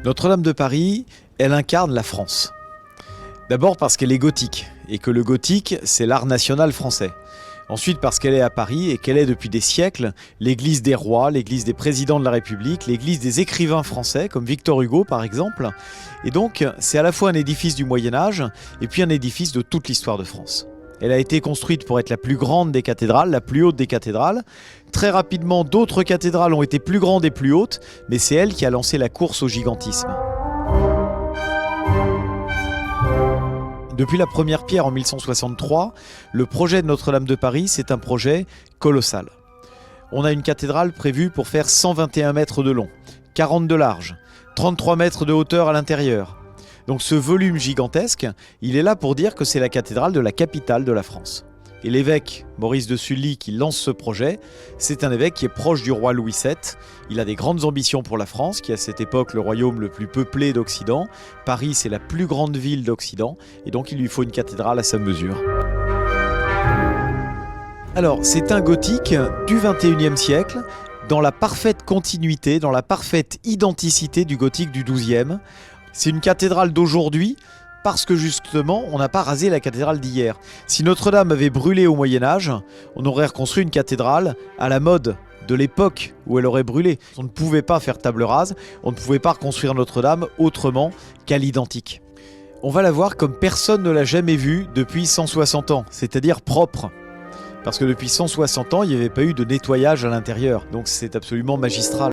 Notre-Dame de Paris, elle incarne la France. D'abord parce qu'elle est gothique, et que le gothique, c'est l'art national français. Ensuite parce qu'elle est à Paris et qu'elle est depuis des siècles l'église des rois, l'église des présidents de la République, l'église des écrivains français, comme Victor Hugo par exemple. Et donc, c'est à la fois un édifice du Moyen-Âge et puis un édifice de toute l'histoire de France. Elle a été construite pour être la plus grande des cathédrales, la plus haute des cathédrales. Très rapidement, d'autres cathédrales ont été plus grandes et plus hautes, mais c'est elle qui a lancé la course au gigantisme. Depuis la première pierre en 1163, le projet de Notre-Dame de Paris, c'est un projet colossal. On a une cathédrale prévue pour faire 121 mètres de long, 40 de large, 33 mètres de hauteur à l'intérieur. Donc ce volume gigantesque, il est là pour dire que c'est la cathédrale de la capitale de la France. Et l'évêque Maurice de Sully qui lance ce projet, c'est un évêque qui est proche du roi Louis VII. Il a des grandes ambitions pour la France, qui est à cette époque le royaume le plus peuplé d'Occident. Paris, c'est la plus grande ville d'Occident, et donc il lui faut une cathédrale à sa mesure. Alors, c'est un gothique du XXIe siècle, dans la parfaite continuité, dans la parfaite identicité du gothique du XIIe. C'est une cathédrale d'aujourd'hui, parce que justement, on n'a pas rasé la cathédrale d'hier. Si Notre-Dame avait brûlé au Moyen-Âge, on aurait reconstruit une cathédrale à la mode de l'époque où elle aurait brûlé. On ne pouvait pas faire table rase, on ne pouvait pas reconstruire Notre-Dame autrement qu'à l'identique. On va la voir comme personne ne l'a jamais vue depuis 160 ans, c'est-à-dire propre. Parce que depuis 160 ans, il n'y avait pas eu de nettoyage à l'intérieur, donc c'est absolument magistral.